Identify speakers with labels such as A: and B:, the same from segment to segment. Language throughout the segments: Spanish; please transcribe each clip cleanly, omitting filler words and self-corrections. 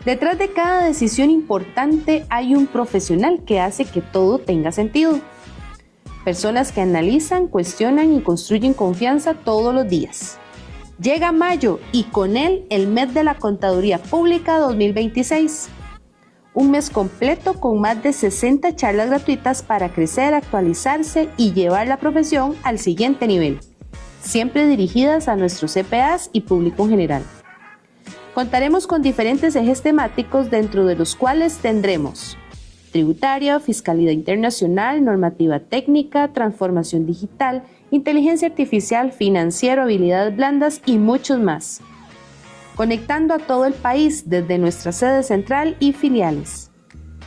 A: Detrás de cada decisión importante hay un profesional que hace que todo tenga sentido. Personas que analizan, cuestionan y construyen confianza todos los días. Llega mayo y con él el mes de la Contaduría Pública 2026. Un mes completo con más de 60 charlas gratuitas para crecer, actualizarse y llevar la profesión al siguiente nivel, siempre dirigidas a nuestros CPAs y público en general. Contaremos con diferentes ejes temáticos dentro de los cuales tendremos tributaria, fiscalidad internacional, normativa técnica, transformación digital, inteligencia artificial, financiero, habilidades blandas y muchos más. Conectando a todo el país desde nuestra sede central y filiales.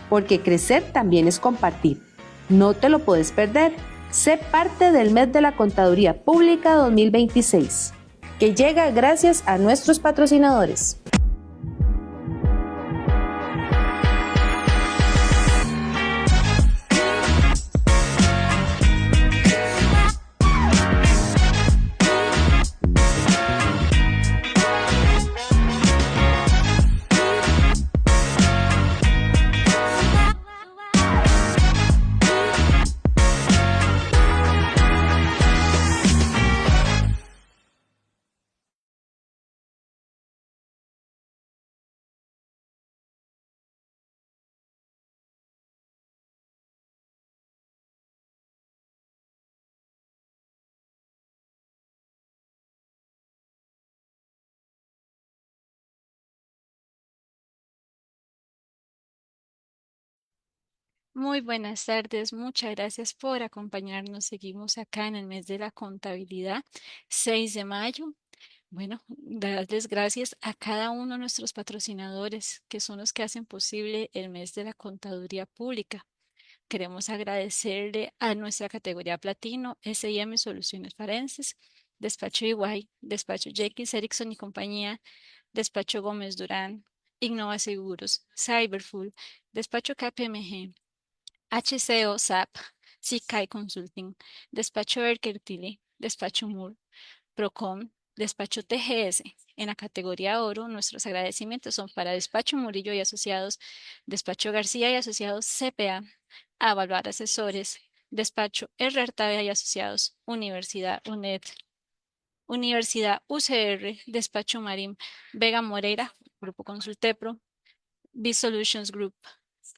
A: Porque crecer también es compartir. No te lo puedes perder. Sé parte del mes de la Contaduría Pública 2026, que llega gracias a nuestros patrocinadores.
B: Muy buenas tardes, muchas gracias por acompañarnos. Seguimos acá en el mes de la contabilidad, 6 de mayo. Bueno, darles gracias a cada uno de nuestros patrocinadores, que son los que hacen posible el mes de la contaduría pública. Queremos agradecerle a nuestra categoría platino, S&M Soluciones Forenses, Despacho Iguay, Despacho Jenkins Erickson y compañía, Despacho Gómez Durán, Innova Seguros, Cyberfull, Despacho KPMG, HCO SAP, SICAI Consulting, Despacho Erkertile, Despacho Moore, Procom, Despacho TGS. En la categoría oro, nuestros agradecimientos son para Despacho Murillo y Asociados, Despacho García y Asociados CPA, Avaluar Asesores, Despacho R. Artavia y Asociados, Universidad UNED, Universidad UCR, Despacho Marín, Vega Moreira, Grupo Consultepro, B-Solutions Group,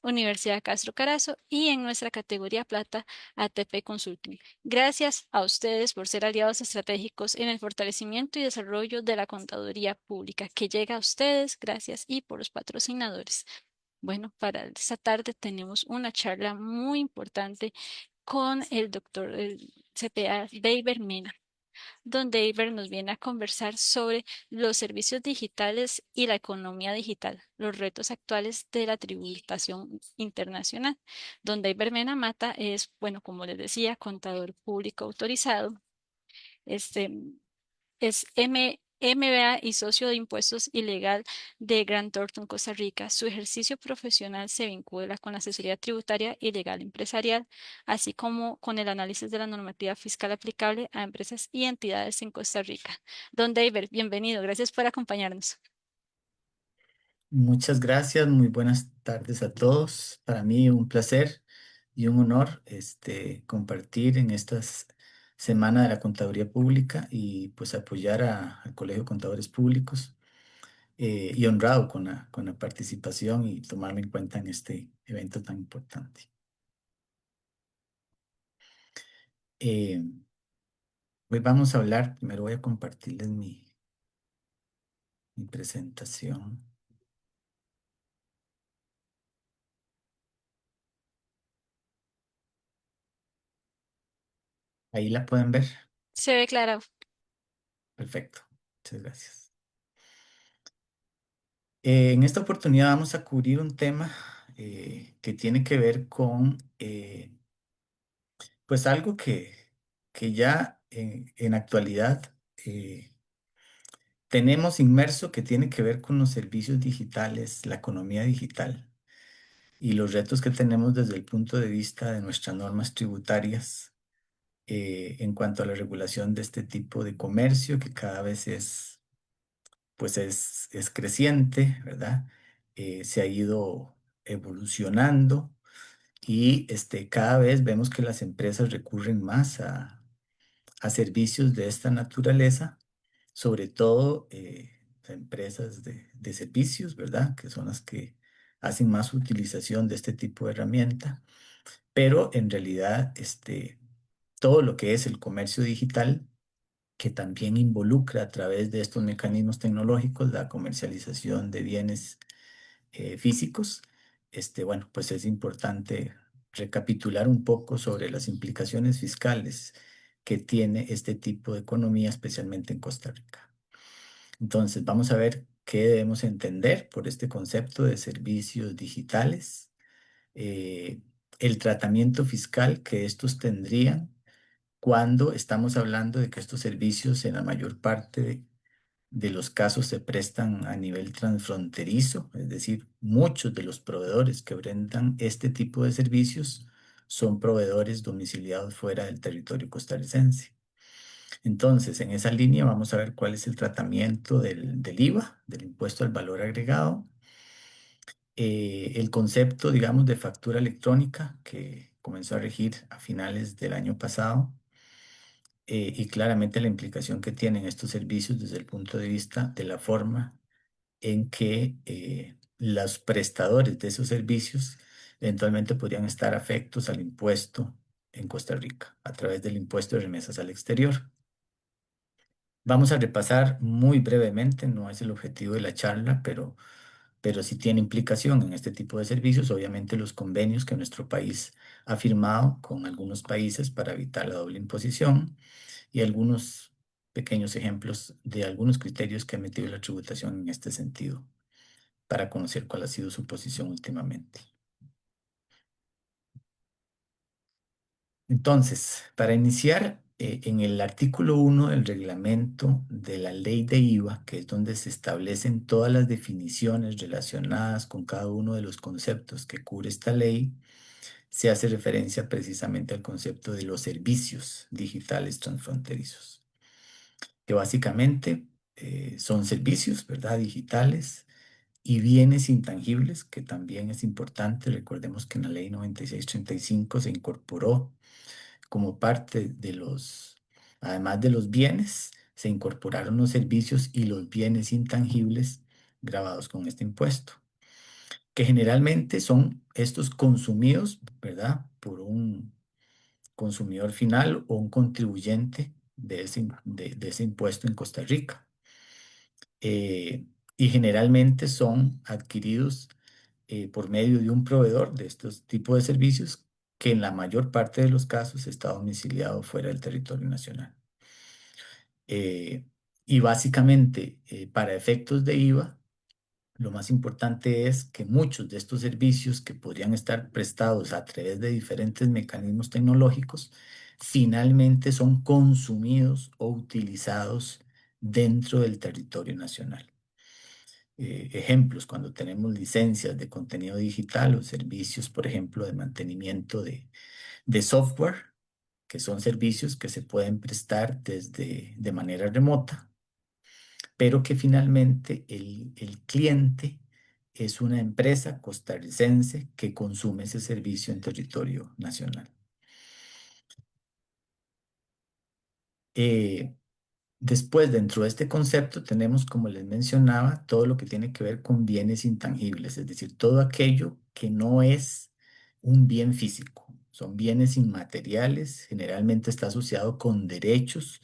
B: Universidad Castro Carazo y en nuestra categoría plata ATP Consulting. Gracias a ustedes por ser aliados estratégicos en el fortalecimiento y desarrollo de la contaduría pública que llega a ustedes. Gracias y por los patrocinadores. Bueno, para esta tarde tenemos una charla muy importante con el doctor el CPA David Mena, donde Iber nos viene a conversar sobre los servicios digitales y la economía digital, los retos actuales de la tributación internacional. Donde Iber Mena Mata es, bueno, como les decía, contador público autorizado, este, es MBA y socio de impuestos ilegal de Grant Thornton, Costa Rica. Su ejercicio profesional se vincula con la asesoría tributaria y legal empresarial, así como con el análisis de la normativa fiscal aplicable a empresas y entidades en Costa Rica. Don David, bienvenido. Gracias por acompañarnos.
C: Muchas gracias, muy buenas tardes a todos. Para mí un placer y un honor compartir en esta semana de la Contaduría Pública y pues apoyar al Colegio de Contadores Públicos y honrado con la participación y tomarme en cuenta en este evento tan importante. Eh, Hoy vamos a hablar, primero voy a compartirles mi presentación. Ahí la pueden ver.
B: Se ve claro.
C: Perfecto. Muchas gracias. En esta oportunidad vamos a cubrir un tema que tiene que ver con pues algo que ya en actualidad tenemos inmerso que tiene que ver con los servicios digitales, la economía digital y los retos que tenemos desde el punto de vista de nuestras normas tributarias en cuanto a la regulación de este tipo de comercio que cada vez es creciente, ¿verdad? se ha ido evolucionando y cada vez vemos que las empresas recurren más a servicios de esta naturaleza, sobre todo empresas de servicios, ¿verdad? Que son las que hacen más utilización de este tipo de herramienta, pero en realidad todo lo que es el comercio digital, que también involucra a través de estos mecanismos tecnológicos la comercialización de bienes físicos, bueno, pues es importante recapitular un poco sobre las implicaciones fiscales que tiene este tipo de economía, especialmente en Costa Rica. Entonces, vamos a ver qué debemos entender por este concepto de servicios digitales, eh, el tratamiento fiscal que estos tendrían cuando estamos hablando de que estos servicios en la mayor parte de los casos se prestan a nivel transfronterizo, es decir, muchos de los proveedores que brindan este tipo de servicios son proveedores domiciliados fuera del territorio costarricense. Entonces, en esa línea vamos a ver cuál es el tratamiento del IVA, del impuesto al valor agregado, el concepto, digamos, de factura electrónica que comenzó a regir a finales del año pasado, y claramente la implicación que tienen estos servicios desde el punto de vista de la forma en que los prestadores de esos servicios eventualmente podrían estar afectos al impuesto en Costa Rica a través del impuesto de remesas al exterior. Vamos a repasar muy brevemente, no es el objetivo de la charla, pero sí tiene implicación en este tipo de servicios, obviamente los convenios que nuestro país ha firmado con algunos países para evitar la doble imposición y algunos pequeños ejemplos de algunos criterios que ha metido la tributación en este sentido, para conocer cuál ha sido su posición últimamente. Entonces, para iniciar, en el artículo 1 del reglamento de la ley de IVA, que es donde se establecen todas las definiciones relacionadas con cada uno de los conceptos que cubre esta ley, se hace referencia precisamente al concepto de los servicios digitales transfronterizos, que básicamente son servicios, ¿verdad? Digitales y bienes intangibles, que también es importante. Recordemos que en la ley 9635 se incorporó como parte de además de los bienes, se incorporaron los servicios y los bienes intangibles grabados con este impuesto, que generalmente son estos consumidos, ¿verdad? Por un consumidor final o un contribuyente de ese impuesto en Costa Rica. Y generalmente son adquiridos por medio de un proveedor de estos tipos de servicios que en la mayor parte de los casos está domiciliado fuera del territorio nacional. Eh, y básicamente, para efectos de IVA, lo más importante es que muchos de estos servicios que podrían estar prestados a través de diferentes mecanismos tecnológicos, finalmente son consumidos o utilizados dentro del territorio nacional. Ejemplos, cuando tenemos licencias de contenido digital o servicios, por ejemplo, de mantenimiento de software, que son servicios que se pueden prestar de manera remota, pero que finalmente el cliente es una empresa costarricense que consume ese servicio en territorio nacional. Eh, Después, dentro de este concepto, tenemos, como les mencionaba, todo lo que tiene que ver con bienes intangibles, es decir, todo aquello que no es un bien físico. Son bienes inmateriales, generalmente está asociado con derechos,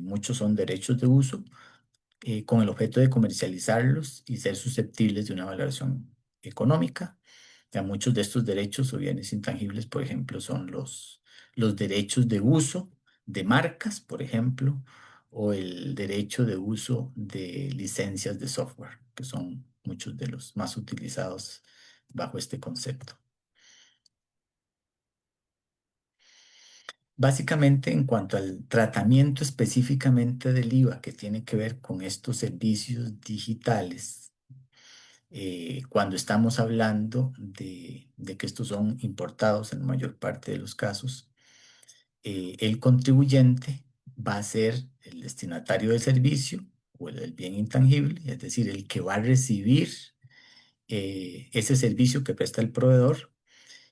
C: muchos son derechos de uso, con el objeto de comercializarlos y ser susceptibles de una valoración económica. Ya muchos de estos derechos o bienes intangibles, por ejemplo, son los derechos de uso de marcas, por ejemplo, o el derecho de uso de licencias de software, que son muchos de los más utilizados bajo este concepto. Básicamente, en cuanto al tratamiento específicamente del IVA que tiene que ver con estos servicios digitales, cuando estamos hablando de que estos son importados en la mayor parte de los casos, el contribuyente va a ser el destinatario del servicio o el del bien intangible, es decir, el que va a recibir ese servicio que presta el proveedor,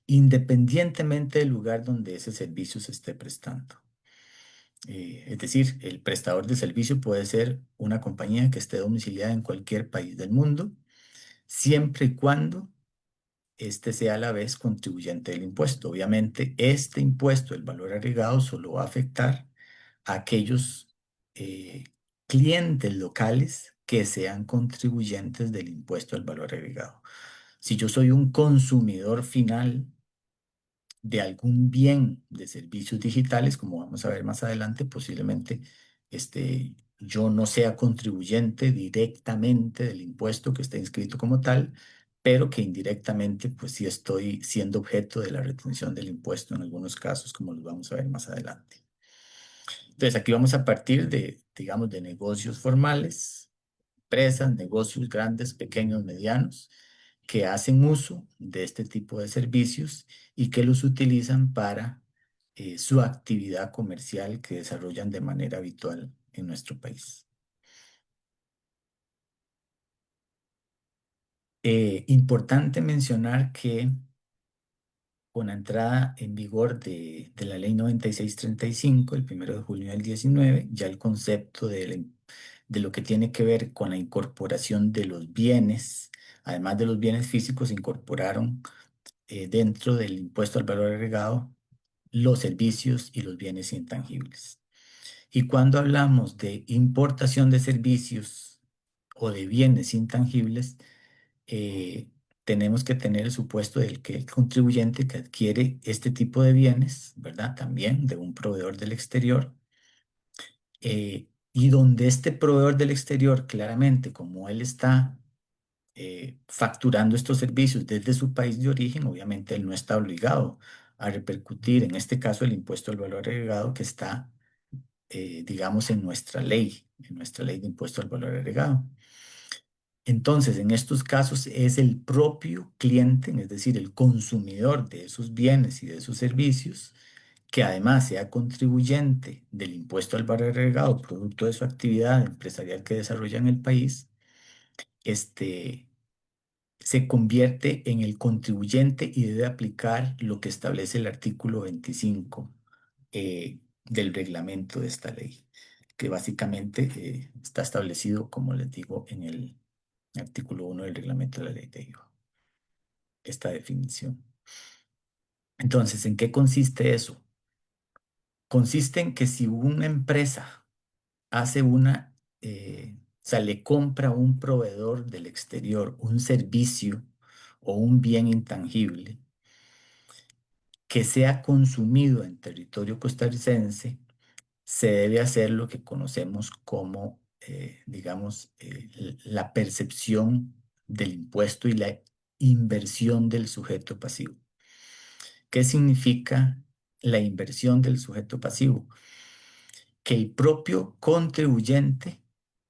C: independientemente del lugar donde ese servicio se esté prestando. Es decir, el prestador de servicio puede ser una compañía que esté domiciliada en cualquier país del mundo, siempre y cuando este sea a la vez contribuyente del impuesto. Obviamente, este impuesto, el valor agregado, solo va a afectar a aquellos eh, clientes locales que sean contribuyentes del impuesto al valor agregado. Si yo soy un consumidor final de algún bien de servicios digitales, como vamos a ver más adelante, posiblemente yo no sea contribuyente directamente del impuesto que está inscrito como tal, pero que indirectamente, pues sí estoy siendo objeto de la retención del impuesto en algunos casos, como los vamos a ver más adelante. Entonces, aquí vamos a partir de, digamos, de negocios formales, empresas, negocios grandes, pequeños, medianos, que hacen uso de este tipo de servicios y que los utilizan para su actividad comercial que desarrollan de manera habitual en nuestro país. Importante mencionar que con la entrada en vigor de la Ley 9635, el 1 de julio del 19, ya el concepto de lo que tiene que ver con la incorporación de los bienes, además de los bienes físicos, se incorporaron dentro del impuesto al valor agregado los servicios y los bienes intangibles. Y cuando hablamos de importación de servicios o de bienes intangibles, eh, tenemos que tener el supuesto del que el contribuyente que adquiere este tipo de bienes, ¿verdad? También de un proveedor del exterior, y donde este proveedor del exterior, claramente, como él está facturando estos servicios desde su país de origen, obviamente él no está obligado a repercutir, en este caso, el impuesto al valor agregado que está, digamos, en nuestra ley de impuesto al valor agregado. Entonces, en estos casos es el propio cliente, es decir, el consumidor de esos bienes y de esos servicios, que además sea contribuyente del impuesto al valor agregado, producto de su actividad empresarial que desarrolla en el país, se convierte en el contribuyente y debe aplicar lo que establece el artículo 25 del reglamento de esta ley, que básicamente está establecido, como les digo, en el artículo 1 del reglamento de la ley de IVA, esta definición. Entonces, ¿en qué consiste eso? Consiste en que si una empresa hace o sea, le compra a un proveedor del exterior un servicio o un bien intangible que sea consumido en territorio costarricense, se debe hacer lo que conocemos como, digamos, la percepción del impuesto y la inversión del sujeto pasivo. ¿Qué significa la inversión del sujeto pasivo? Que el propio contribuyente,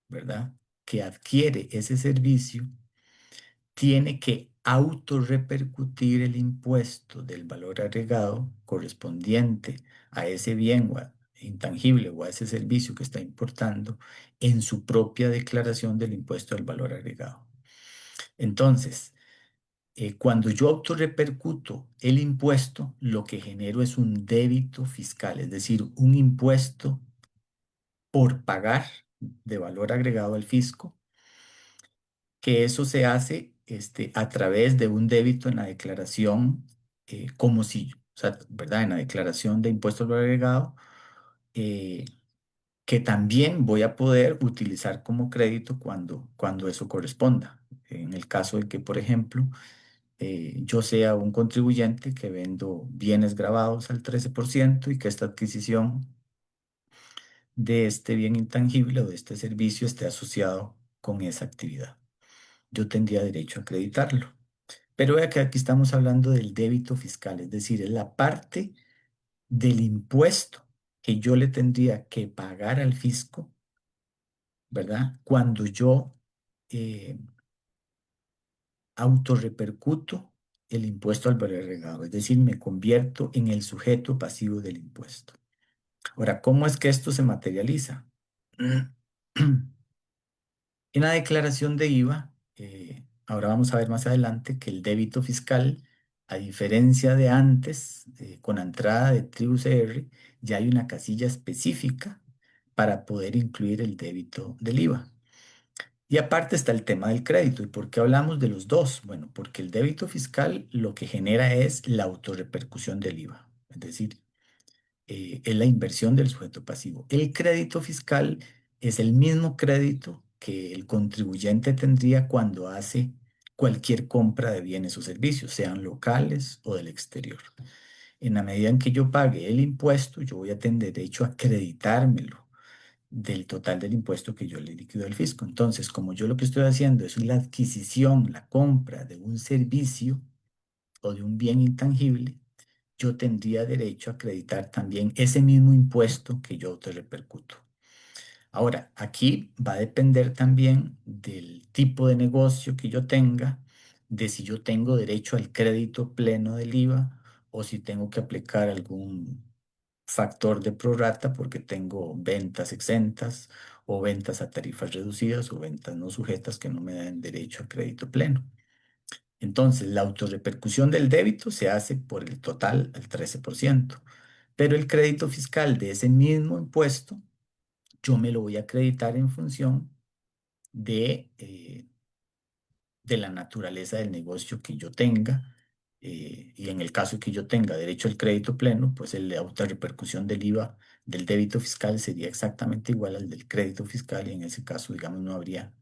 C: ¿verdad?, que adquiere ese servicio, tiene que autorrepercutir el impuesto del valor agregado correspondiente a ese bien intangible o a ese servicio que está importando en su propia declaración del impuesto del valor agregado. Entonces, cuando yo autorrepercuto el impuesto, lo que genero es un débito fiscal, es decir, un impuesto por pagar de valor agregado al fisco, que eso se hace a través de un débito en la declaración, como si, o sea, ¿verdad? En la declaración de impuesto al valor agregado, eh, que también voy a poder utilizar como crédito cuando eso corresponda. En el caso de que, por ejemplo, yo sea un contribuyente que vendo bienes grabados al 13% y que esta adquisición de este bien intangible o de este servicio esté asociado con esa actividad. Yo tendría derecho a acreditarlo. Pero vea que aquí estamos hablando del débito fiscal, es decir, es la parte del impuesto que yo le tendría que pagar al fisco, ¿verdad? Cuando yo eh, autorrepercuto el impuesto al valor agregado, es decir, me convierto en el sujeto pasivo del impuesto. Ahora, ¿cómo es que esto se materializa? En la declaración de IVA, ahora vamos a ver más adelante que el débito fiscal, a diferencia de antes, con la entrada de tribu CR, ya hay una casilla específica para poder incluir el débito del IVA. Y aparte está el tema del crédito. ¿Y por qué hablamos de los dos? Bueno, porque el débito fiscal lo que genera es la autorrepercusión del IVA, es decir, es la inversión del sujeto pasivo. El crédito fiscal es el mismo crédito que el contribuyente tendría cuando hace cualquier compra de bienes o servicios, sean locales o del exterior. En la medida en que yo pague el impuesto, yo voy a tener derecho a acreditármelo del total del impuesto que yo le liquido al fisco. Entonces, como yo lo que estoy haciendo es la adquisición, la compra de un servicio o de un bien intangible, yo tendría derecho a acreditar también ese mismo impuesto que yo te repercuto. Ahora, aquí va a depender también del tipo de negocio que yo tenga, de si yo tengo derecho al crédito pleno del IVA o si tengo que aplicar algún factor de prorrata porque tengo ventas exentas o ventas a tarifas reducidas o ventas no sujetas que no me dan derecho a crédito pleno. Entonces, la autorrepercusión del débito se hace por el total al 13%, pero el crédito fiscal de ese mismo impuesto yo me lo voy a acreditar en función de la naturaleza del negocio que yo tenga. Y en el caso que yo tenga derecho al crédito pleno, pues la autorrepercusión del IVA del débito fiscal sería exactamente igual al del crédito fiscal y en ese caso, digamos, no habría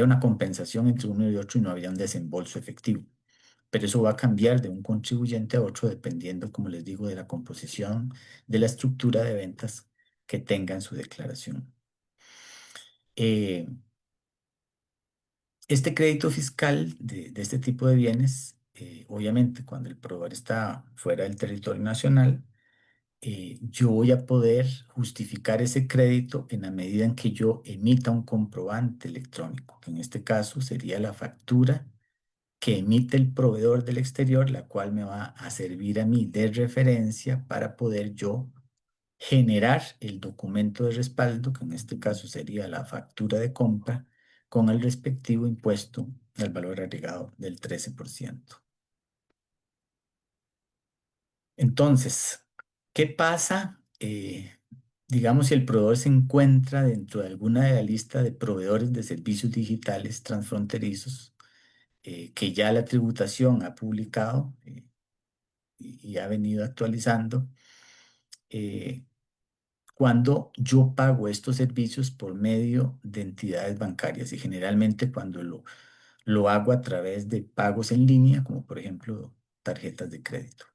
C: una compensación entre uno y otro y no habría un desembolso efectivo. Pero eso va a cambiar de un contribuyente a otro dependiendo, como les digo, de la composición, de la estructura de ventas que tenga en su declaración. Eh, este crédito fiscal de este tipo de bienes, obviamente cuando el proveedor está fuera del territorio nacional, yo voy a poder justificar ese crédito en la medida en que yo emita un comprobante electrónico, que en este caso sería la factura que emite el proveedor del exterior, la cual me va a servir a mí de referencia para poder yo generar el documento de respaldo, que en este caso sería la factura de compra, con el respectivo impuesto al valor agregado del 13%. Entonces, ¿qué pasa? Digamos, si el proveedor se encuentra dentro de alguna de la lista de proveedores de servicios digitales transfronterizos que ya la tributación ha publicado y ha venido actualizando, eh, cuando yo pago estos servicios por medio de entidades bancarias y generalmente cuando lo hago a través de pagos en línea, como por ejemplo tarjetas de crédito.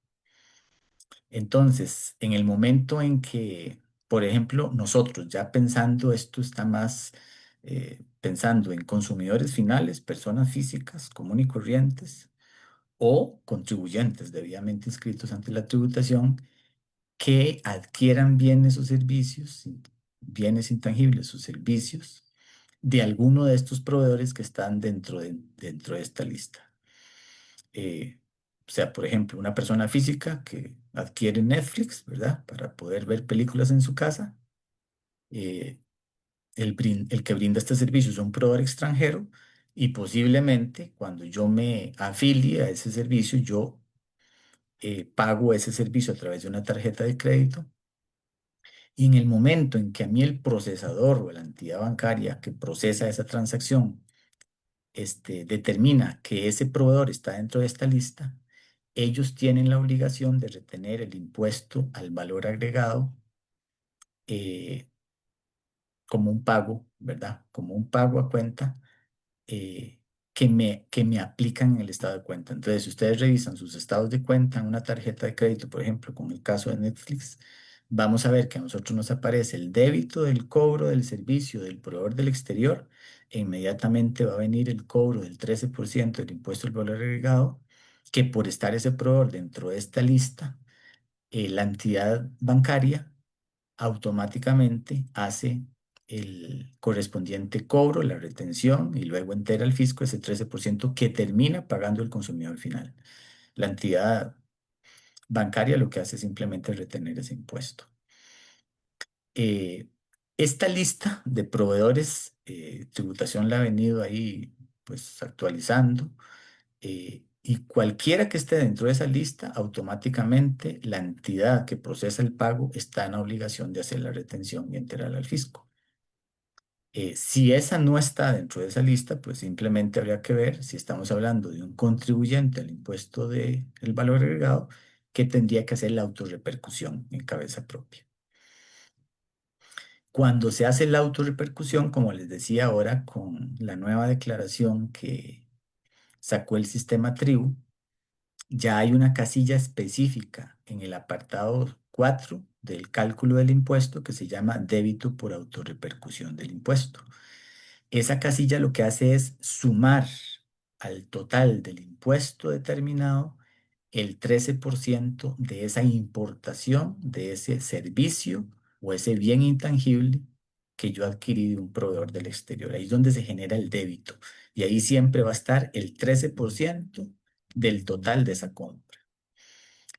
C: Entonces, en el momento en que, por ejemplo, nosotros ya pensando, esto está más pensando en consumidores finales, personas físicas, comunes y corrientes, o contribuyentes debidamente inscritos ante la tributación que adquieran bienes o servicios, bienes intangibles o servicios de alguno de estos proveedores que están dentro de esta lista. O sea, por ejemplo, una persona física que adquiere Netflix, ¿verdad? Para poder ver películas en su casa. eh, el que brinda este servicio es un proveedor extranjero y posiblemente cuando yo me afilie a ese servicio, yo pago ese servicio a través de una tarjeta de crédito y en el momento en que a mí el procesador o la entidad bancaria que procesa esa transacción determina que ese proveedor está dentro de esta lista, ellos tienen la obligación de retener el impuesto al valor agregado eh, como un pago, ¿verdad? Como un pago a cuenta eh, que me aplican en el estado de cuenta. Entonces, si ustedes revisan sus estados de cuenta en una tarjeta de crédito, por ejemplo, con el caso de Netflix, vamos a ver que a nosotros nos aparece el débito del cobro del servicio del proveedor del exterior e inmediatamente va a venir el cobro del 13% del impuesto al valor agregado, que por estar ese proveedor dentro de esta lista, la entidad bancaria automáticamente hace el correspondiente cobro, la retención y luego entera al fisco ese 13% que termina pagando el consumidor final. La entidad bancaria lo que hace es simplemente retener ese impuesto. Eh, esta lista de proveedores, tributación la ha venido ahí pues actualizando. Y cualquiera que esté dentro de esa lista, automáticamente la entidad que procesa el pago está en la obligación de hacer la retención y enterarla al fisco. Si esa no está dentro de esa lista, pues simplemente habría que ver si estamos hablando de un contribuyente al impuesto del valor agregado que tendría que hacer la autorrepercusión en cabeza propia. Cuando se hace la autorrepercusión, como les decía ahora, con la nueva declaración que sacó el sistema Tribu, ya hay una casilla específica en el apartado 4 del cálculo del impuesto que se llama débito por autorrepercusión del impuesto. Esa casilla lo que hace es sumar al total del impuesto determinado el 13% de esa importación, de ese servicio o ese bien intangible que yo adquirí de un proveedor del exterior. Ahí es donde se genera el débito. Y ahí siempre va a estar el 13% del total de esa compra.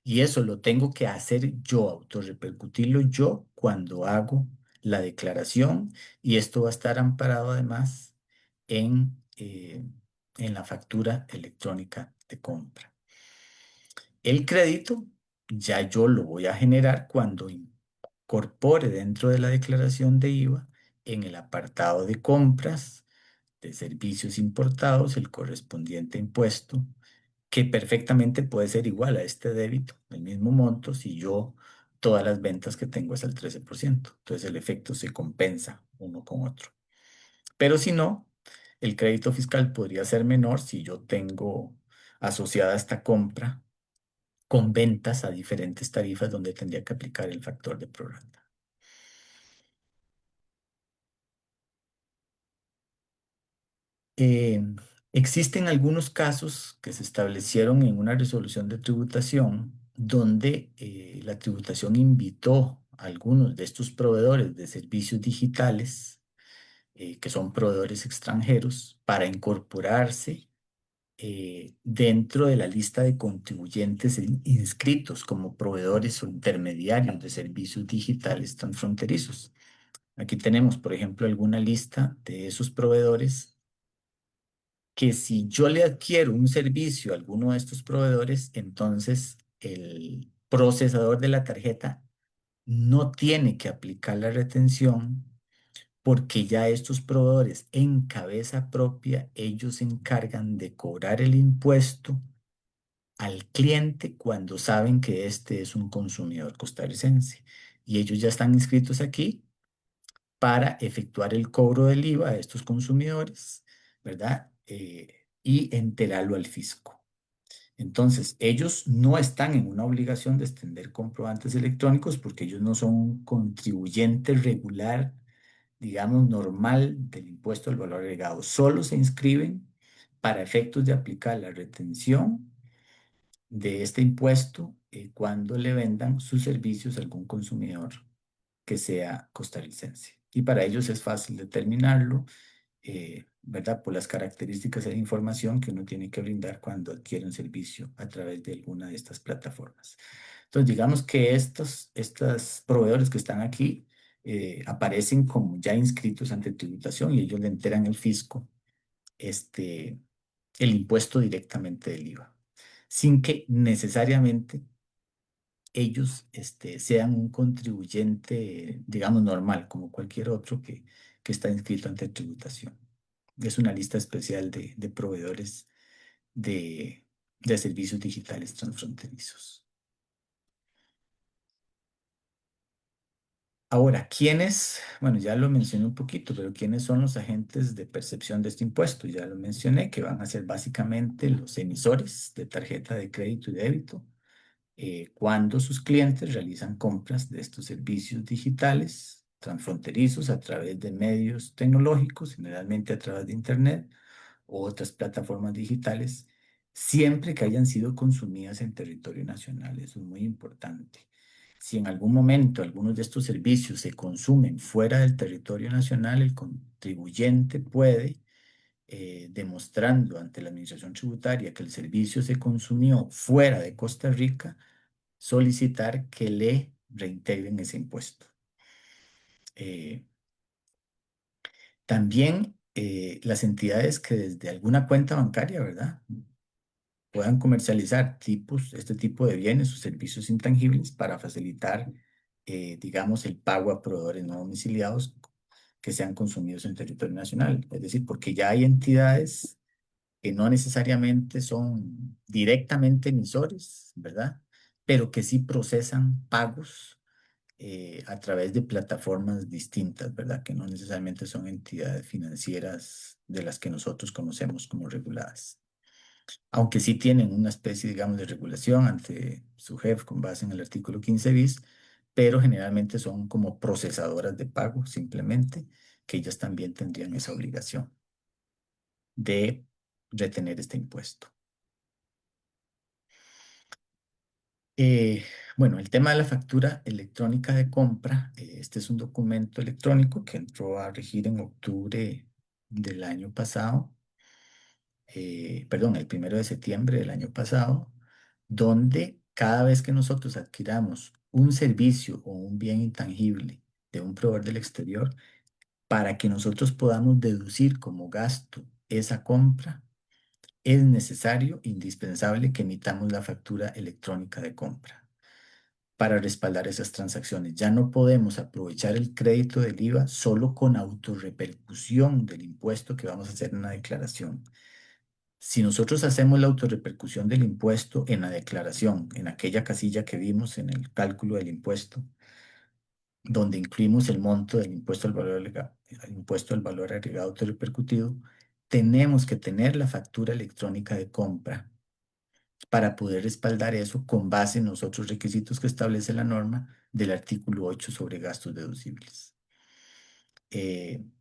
C: Y eso lo tengo que hacer yo, autorrepercutirlo yo cuando hago la declaración. Y esto va a estar amparado además en la factura electrónica de compra. El crédito ya yo lo voy a generar cuando incorpore dentro de la declaración de IVA en el apartado de compras de servicios importados el correspondiente impuesto, que perfectamente puede ser igual a este débito, el mismo monto, si yo todas las ventas que tengo es al 13%. Entonces el efecto se compensa uno con otro. Pero si no, el crédito fiscal podría ser menor si yo tengo asociada esta compra con ventas a diferentes tarifas donde tendría que aplicar el factor de prorata. Eh, Existen algunos casos que se establecieron en una resolución de tributación donde la tributación invitó a algunos de estos proveedores de servicios digitales, que son proveedores extranjeros, para incorporarse dentro de la lista de contribuyentes inscritos como proveedores o intermediarios de servicios digitales transfronterizos. Aquí tenemos, por ejemplo, alguna lista de esos proveedores que si yo le adquiero un servicio a alguno de estos proveedores, entonces el procesador de la tarjeta no tiene que aplicar la retención porque ya estos proveedores en cabeza propia, ellos se encargan de cobrar el impuesto al cliente cuando saben que este es un consumidor costarricense. Y ellos ya están inscritos aquí para efectuar el cobro del IVA a estos consumidores, ¿verdad? Y enterarlo al fisco. Entonces, ellos no están en una obligación de extender comprobantes electrónicos porque ellos no son un contribuyente regular, digamos, normal del impuesto al valor agregado. Solo se inscriben para efectos de aplicar la retención de este impuesto cuando le vendan sus servicios a algún consumidor que sea costarricense. Y para ellos es fácil determinarlo, ¿verdad? Por las características de la información que uno tiene que brindar cuando adquiere un servicio a través de alguna de estas plataformas. Entonces, digamos que estos proveedores que están aquí aparecen como ya inscritos ante tributación y ellos le enteran al fisco el impuesto directamente del IVA, sin que necesariamente ellos sean un contribuyente, digamos, normal, como cualquier otro que está inscrito ante tributación. Es una lista especial de proveedores de, de servicios digitales transfronterizos. Ahora, ¿quiénes? Bueno, ya lo mencioné un poquito, pero ¿quiénes son los agentes de percepción de este impuesto? Ya lo mencioné, que van a ser básicamente los emisores de tarjeta de crédito y débito, cuando sus clientes realizan compras de estos servicios digitales transfronterizos a través de medios tecnológicos, generalmente a través de Internet o otras plataformas digitales, siempre que hayan sido consumidas en territorio nacional. Eso es muy importante. Si en algún momento algunos de estos servicios se consumen fuera del territorio nacional, el contribuyente puede, demostrando ante la Administración Tributaria que el servicio se consumió fuera de Costa Rica, solicitar que le reintegren ese impuesto. También las entidades que desde alguna cuenta bancaria, ¿verdad? Puedan comercializar este tipo de bienes o servicios intangibles para facilitar, digamos, el pago a proveedores no domiciliados que sean consumidos en territorio nacional. Es decir, porque ya hay entidades que no necesariamente son directamente emisores, ¿verdad? Pero que sí procesan pagos a través de plataformas distintas, ¿verdad? Que no necesariamente son entidades financieras de las que nosotros conocemos como reguladas. Aunque sí tienen una especie, digamos, de regulación ante su jefe con base en el artículo 15 bis, pero generalmente son como procesadoras de pago, simplemente, que ellas también tendrían esa obligación de retener este impuesto. Eh, bueno, el tema de la factura electrónica de compra, este es un documento electrónico que entró a regir en octubre del año pasado, perdón, el 1 de septiembre del año pasado, donde cada vez que nosotros adquiramos un servicio o un bien intangible de un proveedor del exterior, para que nosotros podamos deducir como gasto esa compra, es necesario, indispensable, que emitamos la factura electrónica de compra para respaldar esas transacciones. Ya no podemos aprovechar el crédito del IVA solo con autorrepercusión del impuesto que vamos a hacer en la declaración. Si nosotros hacemos la autorrepercusión del impuesto en la declaración, en aquella casilla que vimos en el cálculo del impuesto, donde incluimos el monto del impuesto al valor, el impuesto al valor agregado autorrepercutido, tenemos que tener la factura electrónica de compra para poder respaldar eso con base en los otros requisitos que establece la norma del artículo 8 sobre gastos deducibles.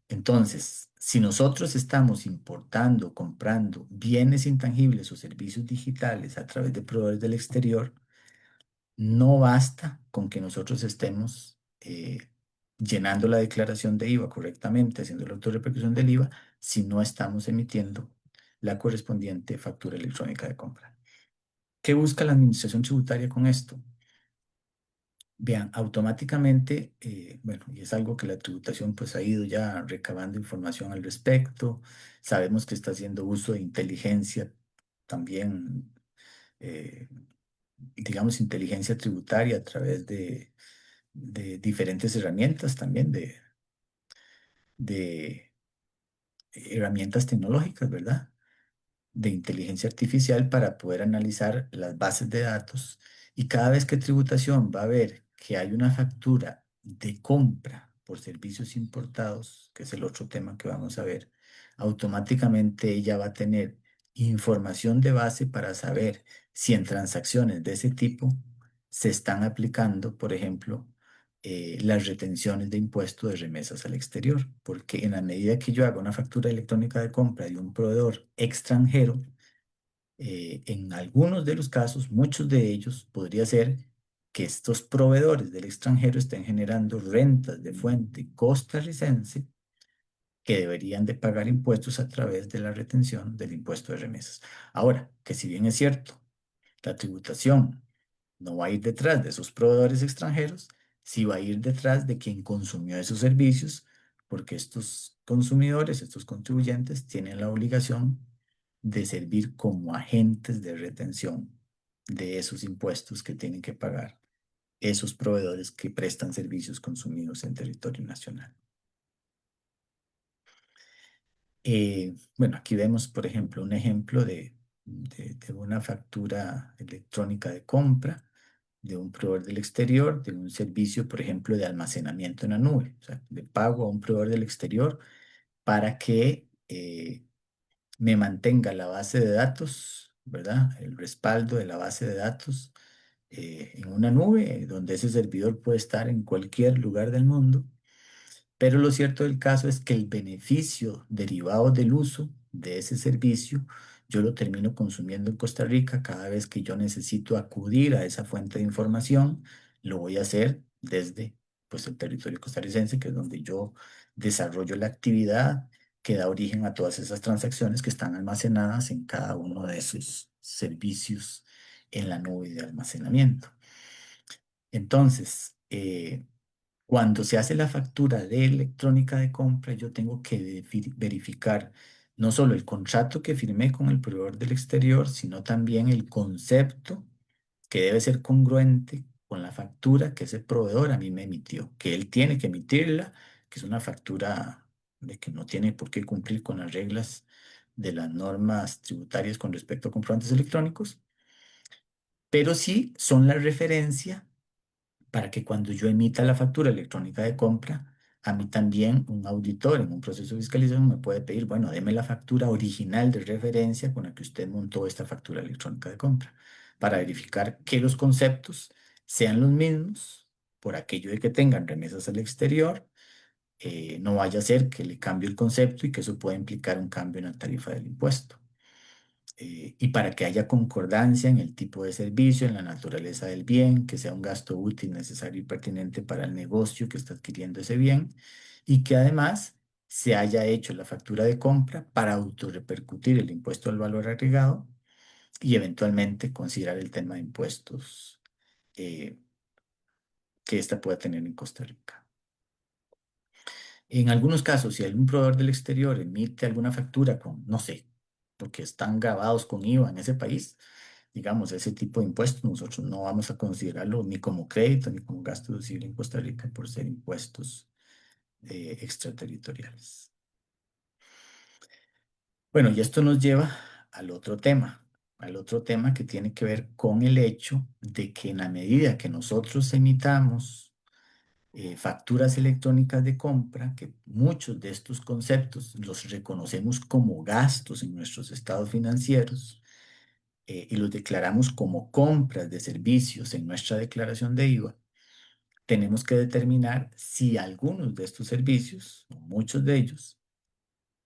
C: Entonces, si nosotros estamos importando, comprando bienes intangibles o servicios digitales a través de proveedores del exterior, no basta con que nosotros estemos llenando la declaración de IVA correctamente, haciendo la autorrepercusión del IVA, si no estamos emitiendo la correspondiente factura electrónica de compra. ¿Qué busca la administración tributaria con esto? Vean, automáticamente, bueno, y es algo que la tributación pues ha ido ya recabando información al respecto. Sabemos que está haciendo uso de inteligencia también, eh, digamos, inteligencia tributaria a través de diferentes herramientas también, de herramientas tecnológicas, ¿verdad? De inteligencia artificial para poder analizar las bases de datos y cada vez que tributación va a ver que hay una factura de compra por servicios importados, que es el otro tema que vamos a ver, automáticamente ella va a tener información de base para saber si en transacciones de ese tipo se están aplicando, por ejemplo, las retenciones de impuestos de remesas al exterior, porque en la medida que yo haga una factura electrónica de compra de un proveedor extranjero, en algunos de los casos, muchos de ellos, podría ser que estos proveedores del extranjero estén generando rentas de fuente costarricense que deberían de pagar impuestos a través de la retención del impuesto de remesas. Ahora, que si bien es cierto, la tributación no va a ir detrás de esos proveedores extranjeros, sí va a ir detrás de quien consumió esos servicios, porque estos consumidores, estos contribuyentes, tienen la obligación de servir como agentes de retención de esos impuestos que tienen que pagar esos proveedores que prestan servicios consumidos en territorio nacional. Bueno, aquí vemos, por ejemplo, un ejemplo de una factura electrónica de compra de un proveedor del exterior, de un servicio, por ejemplo, de almacenamiento en la nube. O sea, le pago a un proveedor del exterior para que me mantenga la base de datos, ¿verdad? El respaldo de la base de datos en una nube donde ese servidor puede estar en cualquier lugar del mundo. Pero lo cierto del caso es que el beneficio derivado del uso de ese servicio, yo lo termino consumiendo en Costa Rica cada vez que yo necesito acudir a esa fuente de información, lo voy a hacer desde pues, el territorio costarricense, que es donde yo desarrollo la actividad que da origen a todas esas transacciones que están almacenadas en cada uno de esos servicios en la nube de almacenamiento. Entonces, Cuando se hace la factura de electrónica de compra, yo tengo que verificar no solo el contrato que firmé con el proveedor del exterior, sino también el concepto que debe ser congruente con la factura que ese proveedor a mí me emitió, que él tiene que emitirla, que es una factura de que no tiene por qué cumplir con las reglas de las normas tributarias con respecto a comprobantes electrónicos, pero sí son la referencia para que cuando yo emita la factura electrónica de compra, a mí también un auditor en un proceso de fiscalización me puede pedir, bueno, deme la factura original de referencia con la que usted montó esta factura electrónica de compra, para verificar que los conceptos sean los mismos, por aquello de que tengan remesas al exterior, no vaya a ser que le cambie el concepto y que eso pueda implicar un cambio en la tarifa del impuesto, y para que haya concordancia en el tipo de servicio, en la naturaleza del bien, que sea un gasto útil, necesario y pertinente para el negocio que está adquiriendo ese bien, y que además se haya hecho la factura de compra para autorrepercutir el impuesto al valor agregado y eventualmente considerar el tema de impuestos eh, que ésta pueda tener en Costa Rica. En algunos casos, si algún proveedor del exterior emite alguna factura con, no sé, porque están grabados con IVA en ese país, digamos, ese tipo de impuestos, nosotros no vamos a considerarlo ni como crédito ni como gasto deducible en Costa Rica por ser impuestos extraterritoriales. Bueno, y esto nos lleva al otro tema que tiene que ver con el hecho de que en la medida que nosotros emitamos facturas electrónicas de compra, que muchos de estos conceptos los reconocemos como gastos en nuestros estados financieros, y los declaramos como compras de servicios en nuestra declaración de IVA, tenemos que determinar si algunos de estos servicios, o muchos de ellos,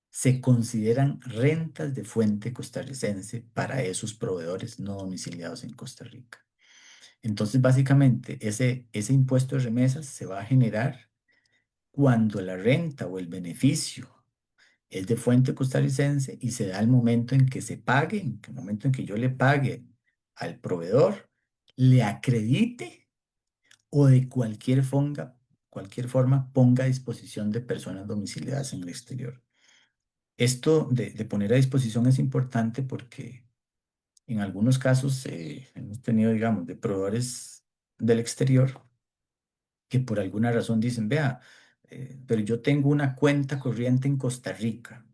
C: se consideran rentas de fuente costarricense para esos proveedores no domiciliados en Costa Rica. Entonces, básicamente, ese impuesto de remesas se va a generar cuando la renta o el beneficio es de fuente costarricense y se da el momento en que se pague, en el momento en que yo le pague al proveedor, le acredite o de cualquier forma ponga a disposición de personas domiciliadas en el exterior. Esto de poner a disposición es importante porque en algunos casos hemos tenido, digamos, de proveedores del exterior que por alguna razón dicen, vea, pero yo tengo una cuenta corriente en Costa Rica,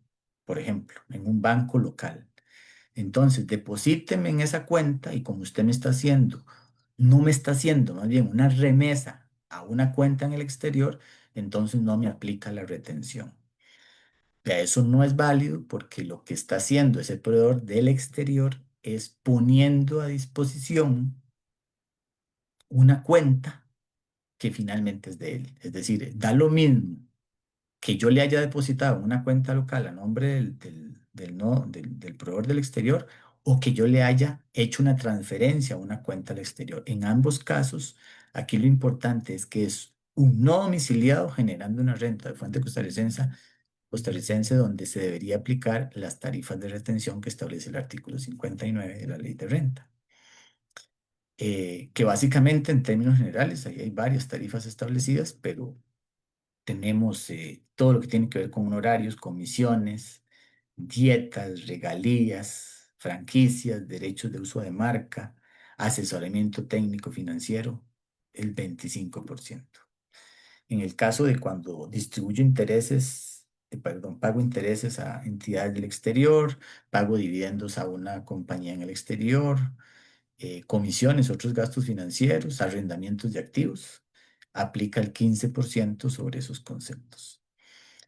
C: por ejemplo, en un banco local. Entonces, deposíteme en esa cuenta y como usted me está haciendo, no me está haciendo más bien una remesa a una cuenta en el exterior, entonces no me aplica la retención. Vea, eso no es válido porque lo que está haciendo ese proveedor del exterior es poniendo a disposición una cuenta que finalmente es de él. Es decir, da lo mismo que yo le haya depositado en una cuenta local a nombre del proveedor del exterior o que yo le haya hecho una transferencia a una cuenta al exterior. En ambos casos, aquí lo importante es que es un no domiciliado generando una renta de fuente costarricense donde se debería aplicar las tarifas de retención que establece el artículo 59 de la Ley de Renta. Que básicamente en términos generales, ahí hay varias tarifas establecidas, pero tenemos todo lo que tiene que ver con honorarios, comisiones, dietas, regalías, franquicias, derechos de uso de marca, asesoramiento técnico financiero, el 25%. En el caso de cuando distribuyo intereses, perdón, pago intereses a entidades del exterior, pago dividendos a una compañía en el exterior, comisiones, otros gastos financieros, arrendamientos de activos, aplica el 15% sobre esos conceptos.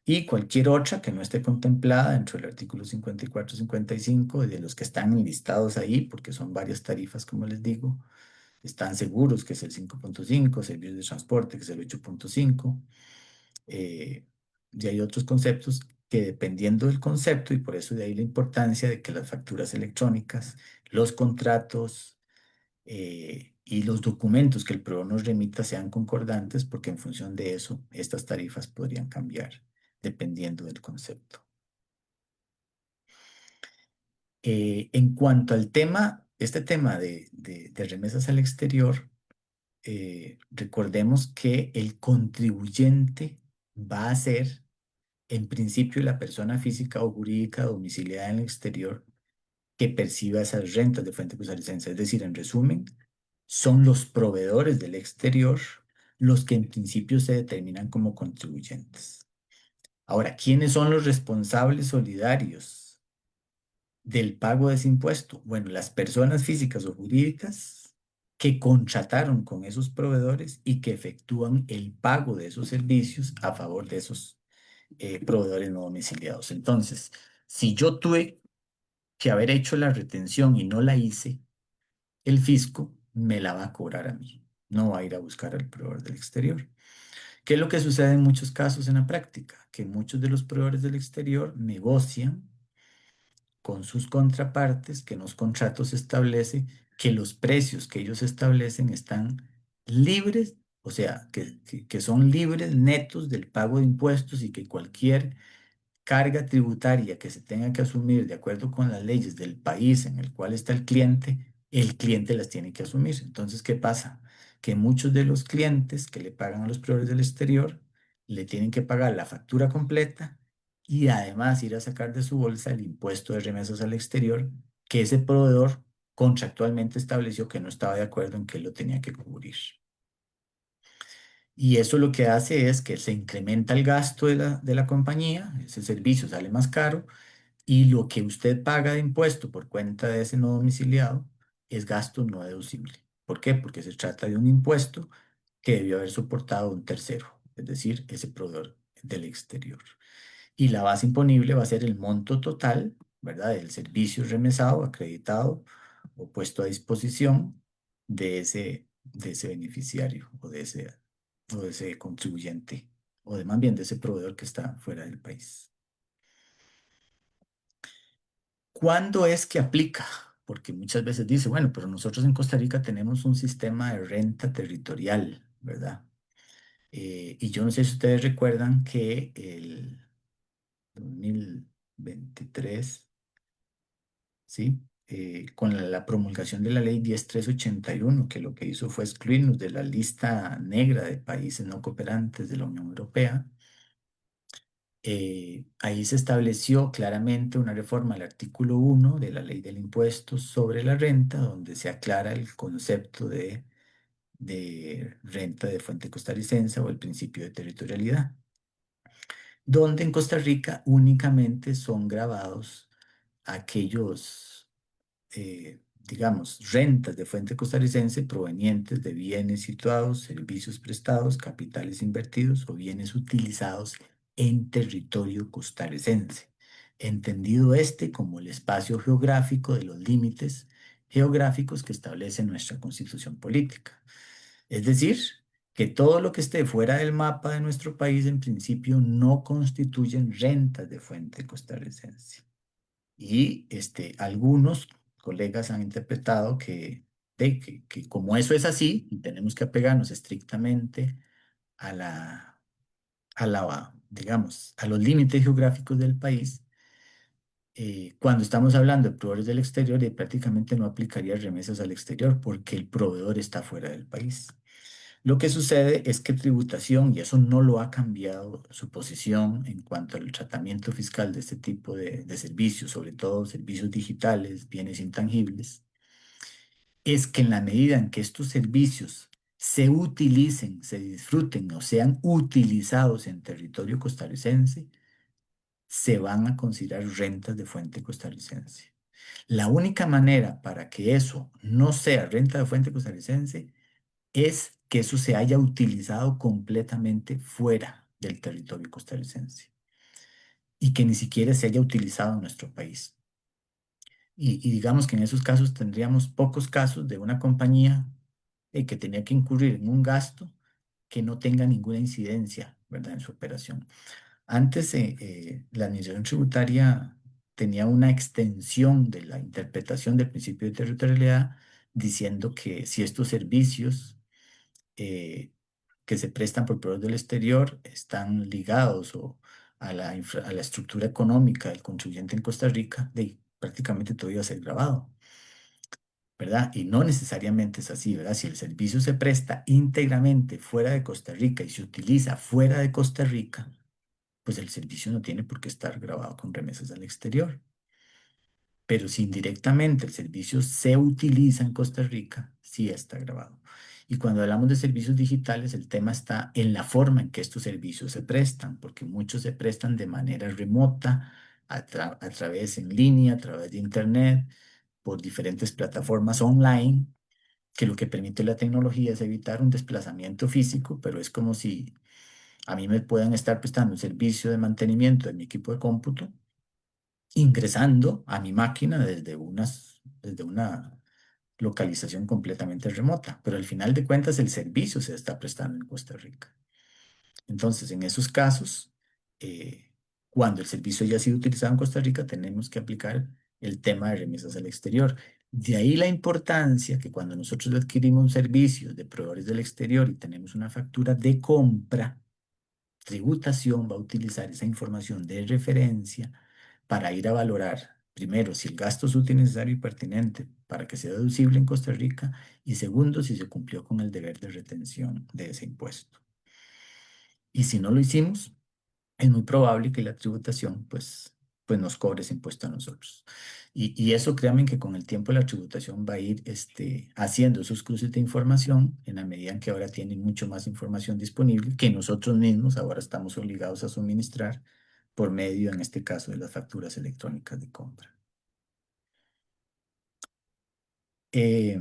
C: Y cualquier otra que no esté contemplada dentro del artículo 54-55, de los que están listados ahí, porque son varias tarifas, como les digo, están seguros, que es el 5.5, servicios de transporte, que es el 8.5, y hay otros conceptos que dependiendo del concepto, y por eso de ahí la importancia de que las facturas electrónicas, los contratos, y los documentos que el proveedor nos remita sean concordantes, porque en función de eso, estas tarifas podrían cambiar dependiendo del concepto. En cuanto al tema, este tema de remesas al exterior, recordemos que el contribuyente va a ser, en principio, la persona física o jurídica domiciliada en el exterior que perciba esas rentas de fuente costarricense. Es decir, en resumen, son los proveedores del exterior los que en principio se determinan como contribuyentes. Ahora, ¿quiénes son los responsables solidarios del pago de ese impuesto? Bueno, las personas físicas o jurídicas que contrataron con esos proveedores y que efectúan el pago de esos servicios a favor de esos proveedores no domiciliados. Entonces, si yo tuve que haber hecho la retención y no la hice, el fisco me la va a cobrar a mí, no va a ir a buscar al proveedor del exterior. ¿Qué es lo que sucede en muchos casos en la práctica? Que muchos de los proveedores del exterior negocian con sus contrapartes, que en los contratos se establece que los precios que ellos establecen están libres, o sea, que son libres netos del pago de impuestos y que cualquier carga tributaria que se tenga que asumir de acuerdo con las leyes del país en el cual está el cliente las tiene que asumir. Entonces, ¿qué pasa? Que muchos de los clientes que le pagan a los proveedores del exterior le tienen que pagar la factura completa y además ir a sacar de su bolsa el impuesto de remesas al exterior que ese proveedor contractualmente estableció que no estaba de acuerdo en que él lo tenía que cubrir. Y eso lo que hace es que se incrementa el gasto de la compañía, ese servicio sale más caro, y lo que usted paga de impuesto por cuenta de ese no domiciliado es gasto no deducible. ¿Por qué? Porque se trata de un impuesto que debió haber soportado un tercero, es decir, ese proveedor del exterior. Y la base imponible va a ser el monto total, ¿verdad? Del servicio remesado, acreditado o puesto a disposición de ese beneficiario o de ese contribuyente, o de más bien de ese proveedor que está fuera del país. ¿Cuándo es que aplica? Porque muchas veces dice, bueno, pero nosotros en Costa Rica tenemos un sistema de renta territorial, ¿verdad? Y yo no sé si ustedes recuerdan que el 2023, ¿sí? Con la promulgación de la ley 10381, que lo que hizo fue excluirnos de la lista negra de países no cooperantes de la Unión Europea. Ahí se estableció claramente una reforma al artículo 1 de la ley del impuesto sobre la renta, donde se aclara el concepto de renta de fuente costarricense o el principio de territorialidad, donde en Costa Rica únicamente son grabados aquellos, digamos, rentas de fuente costarricense provenientes de bienes situados, servicios prestados, capitales invertidos o bienes utilizados en territorio costarricense, entendido este como el espacio geográfico de los límites geográficos que establece nuestra Constitución política. Es decir, que todo lo que esté fuera del mapa de nuestro país en principio no constituyen rentas de fuente costarricense. Y algunos colegas han interpretado que como eso es así, y tenemos que apegarnos estrictamente a digamos, a los límites geográficos del país, cuando estamos hablando de proveedores del exterior, prácticamente no aplicaría remesas al exterior porque el proveedor está fuera del país. Lo que sucede es que tributación, y eso no lo ha cambiado su posición en cuanto al tratamiento fiscal de este tipo de servicios, sobre todo servicios digitales, bienes intangibles, es que en la medida en que estos servicios se utilicen, se disfruten o sean utilizados en territorio costarricense, se van a considerar rentas de fuente costarricense. La única manera para que eso no sea renta de fuente costarricense es que eso se haya utilizado completamente fuera del territorio costarricense y que ni siquiera se haya utilizado en nuestro país. Y digamos que en esos casos tendríamos pocos casos de una compañía que tenía que incurrir en un gasto que no tenga ninguna incidencia, ¿verdad?, en su operación. Antes, la Administración Tributaria tenía una extensión de la interpretación del principio de territorialidad diciendo que si estos servicios eh, que se prestan por proveedores del exterior están ligados a la estructura económica del contribuyente en Costa Rica, prácticamente todo iba a ser grabado. ¿verdad? Y no necesariamente es así, ¿verdad? Si el servicio se presta íntegramente fuera de Costa Rica y se utiliza fuera de Costa Rica, pues el servicio no tiene por qué estar grabado con remesas al exterior. Pero si indirectamente el servicio se utiliza en Costa Rica, sí está grabado. Y cuando hablamos de servicios digitales, el tema está en la forma en que estos servicios se prestan, porque muchos se prestan de manera remota, a través en línea, a través de Internet, por diferentes plataformas online, que lo que permite la tecnología es evitar un desplazamiento físico, pero es como si a mí me puedan estar prestando un servicio de mantenimiento de mi equipo de cómputo ingresando a mi máquina desde una localización completamente remota, pero al final de cuentas el servicio se está prestando en Costa Rica. Entonces, en esos casos, eh, cuando el servicio ya ha sido utilizado en Costa Rica, tenemos que aplicar el tema de remesas al exterior. De ahí la importancia que cuando nosotros adquirimos servicios de proveedores del exterior y tenemos una factura de compra, tributación va a utilizar esa información de referencia para ir a valorar, primero, si el gasto es útil, necesario y pertinente para que sea deducible en Costa Rica y segundo, si se cumplió con el deber de retención de ese impuesto. Y si no lo hicimos, es muy probable que la tributación pues nos cobre ese impuesto a nosotros. Y eso créanme que con el tiempo la tributación va a ir haciendo esos cruces de información en la medida en que ahora tienen mucho más información disponible que nosotros mismos ahora estamos obligados a suministrar por medio, en este caso, de las facturas electrónicas de compra. Eh,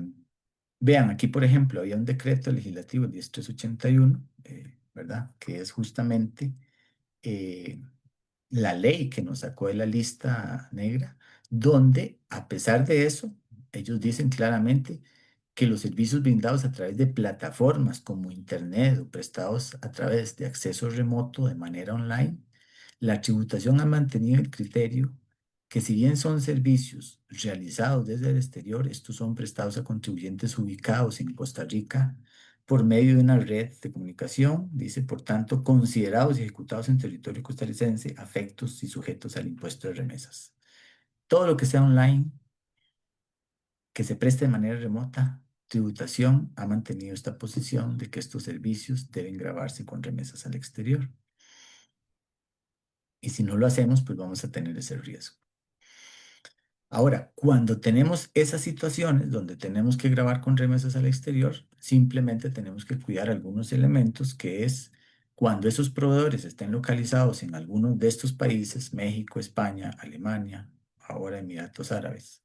C: Vean, aquí por ejemplo había un decreto legislativo, el 10381, ¿verdad? Que es justamente eh, la ley que nos sacó de la lista negra, donde a pesar de eso, ellos dicen claramente que los servicios brindados a través de plataformas como Internet o prestados a través de acceso remoto de manera online, la tributación ha mantenido el criterio que si bien son servicios realizados desde el exterior, estos son prestados a contribuyentes ubicados en Costa Rica por medio de una red de comunicación, dice, por tanto, considerados y ejecutados en territorio costarricense, afectos y sujetos al impuesto de remesas. Todo lo que sea online, que se preste de manera remota, tributación ha mantenido esta posición de que estos servicios deben grabarse con remesas al exterior. Y si no lo hacemos, pues vamos a tener ese riesgo. Ahora, cuando tenemos esas situaciones donde tenemos que grabar con remesas al exterior, simplemente tenemos que cuidar algunos elementos, que es cuando esos proveedores estén localizados en algunos de estos países, México, España, Alemania, ahora Emiratos Árabes.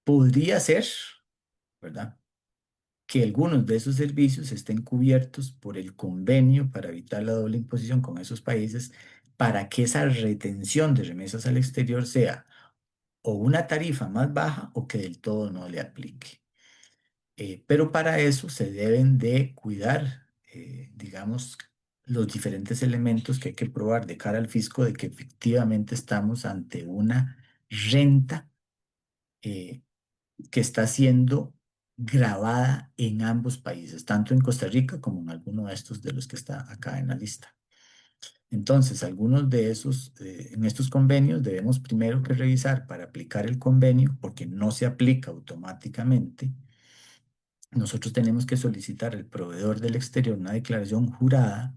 C: Podría ser, ¿verdad?, que algunos de esos servicios estén cubiertos por el convenio para evitar la doble imposición con esos países, para que esa retención de remesas al exterior sea o una tarifa más baja o que del todo no le aplique. Pero para eso se deben de cuidar, digamos, los diferentes elementos que hay que probar de cara al fisco de que efectivamente estamos ante una renta eh, que está siendo grabada en ambos países, tanto en Costa Rica como en alguno de estos de los que está acá en la lista. Entonces, algunos de esos, en estos convenios debemos primero que revisar para aplicar el convenio, porque no se aplica automáticamente. Nosotros tenemos que solicitar al proveedor del exterior una declaración jurada,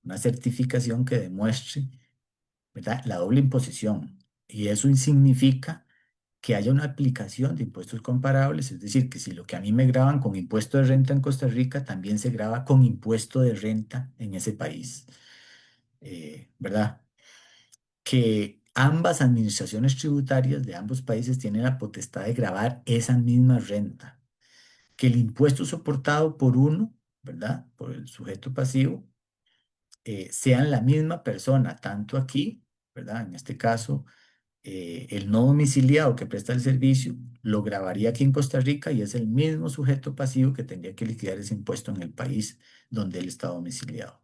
C: una certificación que demuestre, ¿verdad?, la doble imposición. Y eso significa que haya una aplicación de impuestos comparables, es decir, que si lo que a mí me graban con impuesto de renta en Costa Rica, también se graba con impuesto de renta en ese país. ¿Verdad? Que ambas administraciones tributarias de ambos países tienen la potestad de gravar esa misma renta, que el impuesto soportado por uno, ¿verdad?, por el sujeto pasivo, sean la misma persona, tanto aquí, ¿verdad?, en este caso, el no domiciliado que presta el servicio lo grabaría aquí en Costa Rica y es el mismo sujeto pasivo que tendría que liquidar ese impuesto en el país donde él está domiciliado.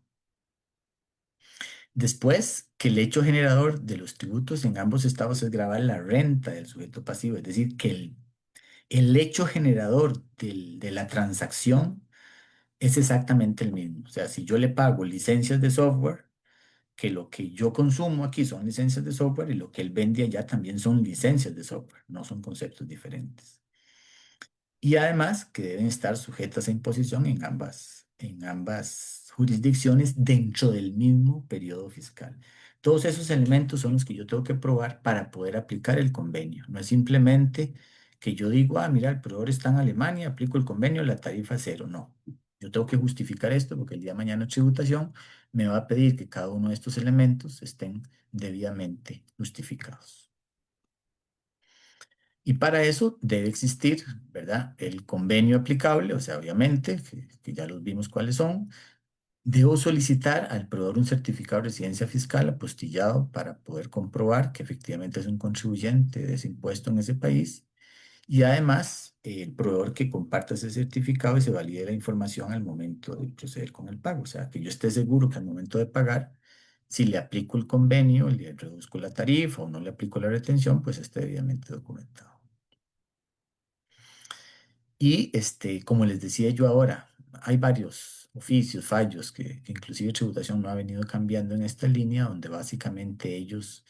C: Después, que el hecho generador de los tributos en ambos estados es grabar la renta del sujeto pasivo, es decir, que el hecho generador de la transacción es exactamente el mismo. O sea, si yo le pago licencias de software, que lo que yo consumo aquí son licencias de software y lo que él vende allá también son licencias de software, no son conceptos diferentes. y además que deben estar sujetas a imposición en ambas jurisdicciones dentro del mismo periodo fiscal. Todos esos elementos son los que yo tengo que probar para poder aplicar el convenio. No es simplemente que yo digo, ah, mira, el proveedor está en Alemania, aplico el convenio, la tarifa es cero. No, yo tengo que justificar esto porque el día de mañana tributación me va a pedir que cada uno de estos elementos estén debidamente justificados. Y para eso debe existir, ¿verdad? El convenio aplicable, o sea, obviamente, que ya los vimos cuáles son. Debo solicitar al proveedor un certificado de residencia fiscal apostillado para poder comprobar que efectivamente es un contribuyente de ese impuesto en ese país. Y además, el proveedor que comparta ese certificado y se valide la información al momento de proceder con el pago. O sea, que yo esté seguro que al momento de pagar, si le aplico el convenio, le reduzco la tarifa o no le aplico la retención, pues esté debidamente documentado. Y como les decía yo ahora, hay varios oficios, fallos que inclusive tributación no ha venido cambiando en esta línea, donde básicamente ellos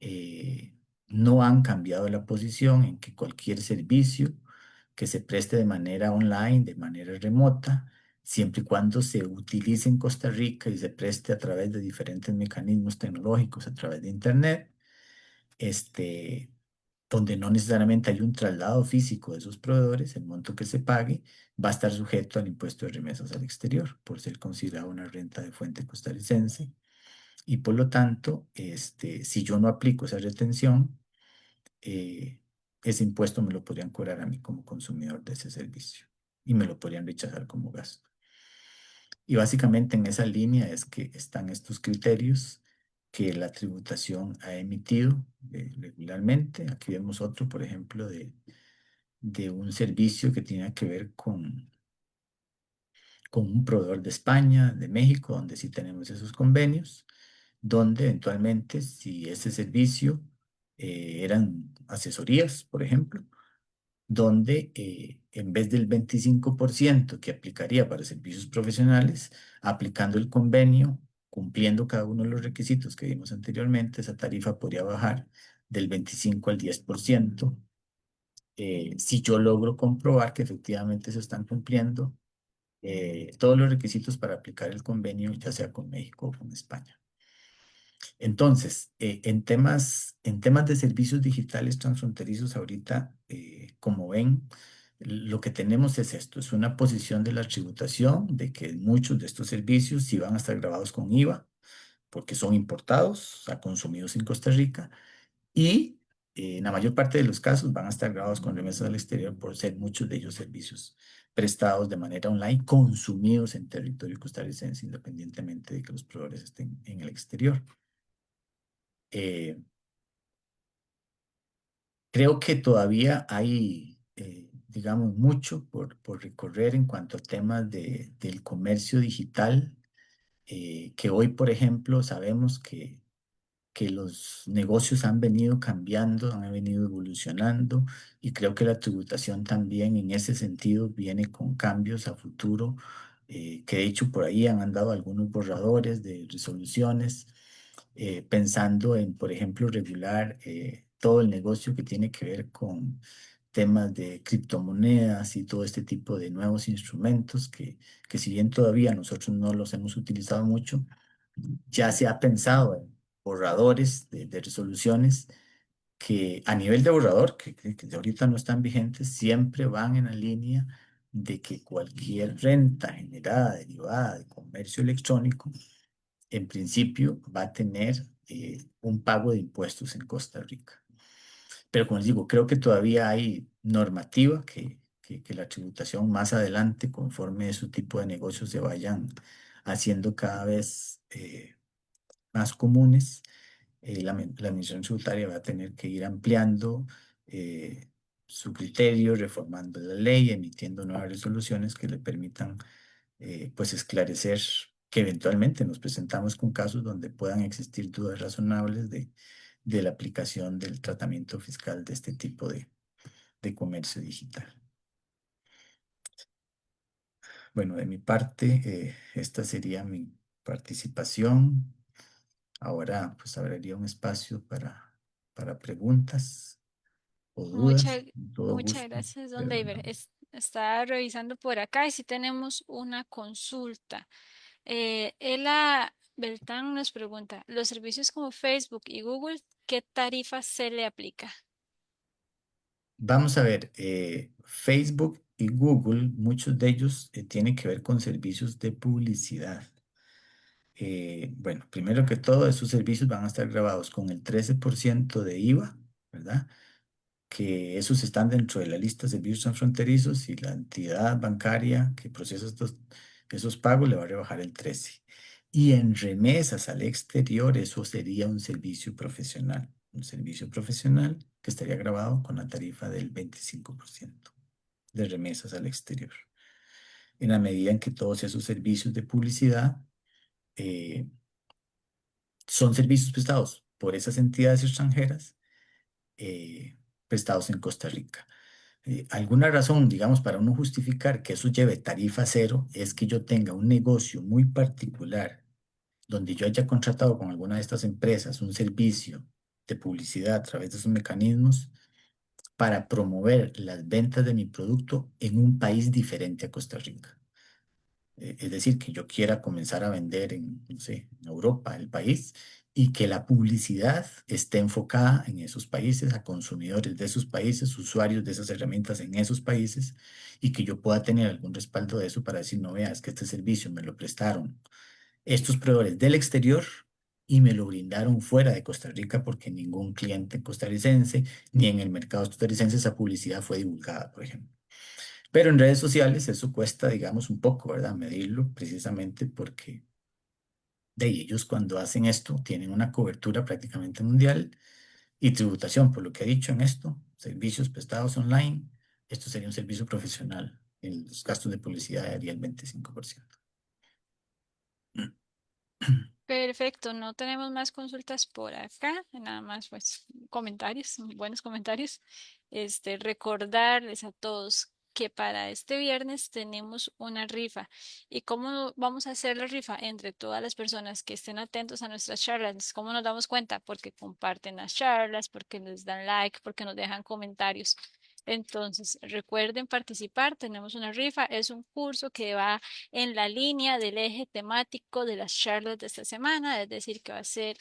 C: eh, no han cambiado la posición en que cualquier servicio que se preste de manera online, de manera remota, siempre y cuando se utilice en Costa Rica y se preste a través de diferentes mecanismos tecnológicos, a través de Internet, este, donde no necesariamente hay un traslado físico de esos proveedores, el monto que se pague va a estar sujeto al impuesto de remesas al exterior, por ser considerado una renta de fuente costarricense. Y por lo tanto, si yo no aplico esa retención, eh, ese impuesto me lo podrían cobrar a mí como consumidor de ese servicio y me lo podrían rechazar como gasto. Y básicamente en esa línea es que están estos criterios que la tributación ha emitido regularmente. Aquí vemos otro, por ejemplo, de un servicio que tiene que ver con un proveedor de España, de México, donde sí tenemos esos convenios, donde eventualmente si ese servicio eran asesorías, por ejemplo, donde en vez del 25% que aplicaría para servicios profesionales, aplicando el convenio, cumpliendo cada uno de los requisitos que vimos anteriormente, esa tarifa podría bajar del 25 al 10%, si yo logro comprobar que efectivamente se están cumpliendo todos los requisitos para aplicar el convenio, ya sea con México o con España. Entonces, en temas de servicios digitales transfronterizos, ahorita, como ven, lo que tenemos es esto, es una posición de la tributación de que muchos de estos servicios sí van a estar grabados con IVA, porque son importados, o sea, consumidos en Costa Rica, y en la mayor parte de los casos van a estar grabados con remesas al exterior por ser muchos de ellos servicios prestados de manera online, consumidos en territorio costarricense, independientemente de que los proveedores estén en el exterior. Eh, Creo que todavía hay, digamos, mucho por recorrer en cuanto a temas del comercio digital, que hoy, por ejemplo, sabemos que los negocios han venido cambiando, han venido evolucionando y creo que la tributación también en ese sentido viene con cambios a futuro, que de hecho por ahí han andado algunos borradores de resoluciones, pensando en, por ejemplo, regular todo el negocio que tiene que ver con temas de criptomonedas y todo este tipo de nuevos instrumentos que si bien todavía nosotros no los hemos utilizado mucho, ya se ha pensado en borradores de resoluciones que a nivel de borrador, que ahorita no están vigentes, siempre van en la línea de que cualquier renta generada derivada de comercio electrónico, en principio va a tener un pago de impuestos en Costa Rica. Pero como les digo, creo que todavía hay normativa que la tributación más adelante, conforme su tipo de negocios se vayan haciendo cada vez más comunes, la administración tributaria va a tener que ir ampliando eh, su criterio, reformando la ley, emitiendo nuevas resoluciones que le permitan pues esclarecer que eventualmente nos presentamos con casos donde puedan existir dudas razonables de la aplicación del tratamiento fiscal de este tipo de comercio digital. Bueno, de mi parte, esta sería mi participación. Ahora, pues abriría un espacio para preguntas o dudas.
B: Muchas,
C: Con todo
B: muchas
C: gusto.
B: gracias, don
C: Pero,
B: Leiber. Estaba revisando por acá y si tenemos una consulta. Ela Beltrán nos pregunta, ¿los servicios como Facebook y Google, qué tarifa se le aplica?
C: Vamos a ver, Facebook y Google, muchos de ellos tienen que ver con servicios de publicidad. Bueno, primero que todo, esos servicios van a estar grabados con el 13% de IVA, ¿verdad? Que esos están dentro de la lista de servicios transfronterizos y la entidad bancaria que procesa esos pagos le va a rebajar el 13%. Y en remesas al exterior, eso sería un servicio profesional que estaría grabado con la tarifa del 25% de remesas al exterior. En la medida en que todos esos servicios de publicidad eh, son servicios prestados por esas entidades extranjeras prestados en Costa Rica. Alguna razón, digamos, para uno justificar que eso lleve tarifa cero es que yo tenga un negocio muy particular donde yo haya contratado con alguna de estas empresas un servicio de publicidad a través de esos mecanismos para promover las ventas de mi producto en un país diferente a Costa Rica. Es decir, que yo quiera comenzar a vender en, no sé, en Europa, el país, y que la publicidad esté enfocada en esos países, a consumidores de esos países, usuarios de esas herramientas en esos países, y que yo pueda tener algún respaldo de eso para decir, no veas que este servicio me lo prestaron estos proveedores del exterior y me lo brindaron fuera de Costa Rica porque ningún cliente costarricense ni en el mercado costarricense esa publicidad fue divulgada, por ejemplo. Pero en redes sociales eso cuesta, digamos, un poco, ¿verdad? Medirlo precisamente porque de ellos cuando hacen esto tienen una cobertura prácticamente mundial y tributación, por lo que he dicho en esto, servicios prestados online, esto sería un servicio profesional. En los gastos de publicidad haría el 25%.
B: Perfecto, no tenemos más consultas por acá, nada más pues comentarios, buenos comentarios. Recordarles a todos que para este viernes tenemos una rifa. ¿Y cómo vamos a hacer la rifa? Entre todas las personas que estén atentos a nuestras charlas. ¿Cómo nos damos cuenta? Porque comparten las charlas, porque les dan like, porque nos dejan comentarios. Entonces, recuerden participar, tenemos una rifa, es un curso que va en la línea del eje temático de las charlas de esta semana, es decir, que va a ser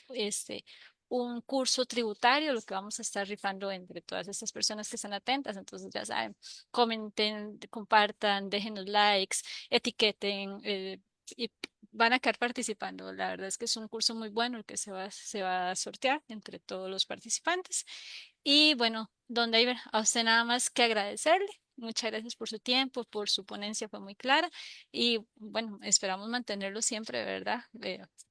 B: un curso tributario, lo que vamos a estar rifando entre todas estas personas que están atentas. Entonces, ya saben, comenten, compartan, déjenos likes, etiqueten y van a quedar participando. La verdad es que es un curso muy bueno el que se va a sortear entre todos los participantes. Y bueno, don David, a usted nada más que agradecerle. Muchas gracias por su tiempo, por su ponencia, fue muy clara. Y bueno, esperamos mantenerlo siempre, ¿verdad?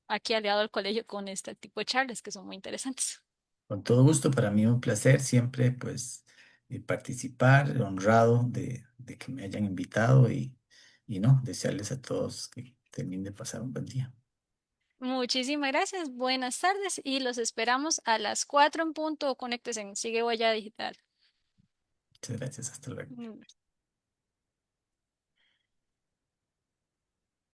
B: Aquí aliado al colegio con este tipo de charlas que son muy interesantes.
C: Con todo gusto, para mí un placer siempre pues participar, honrado de que me hayan invitado y no, desearles a todos que terminen de pasar un buen día.
B: Muchísimas gracias, buenas tardes y los esperamos a las 4 en punto. Conéctese en Sigue Huella Digital.
C: Muchas gracias, hasta luego.
B: Mm.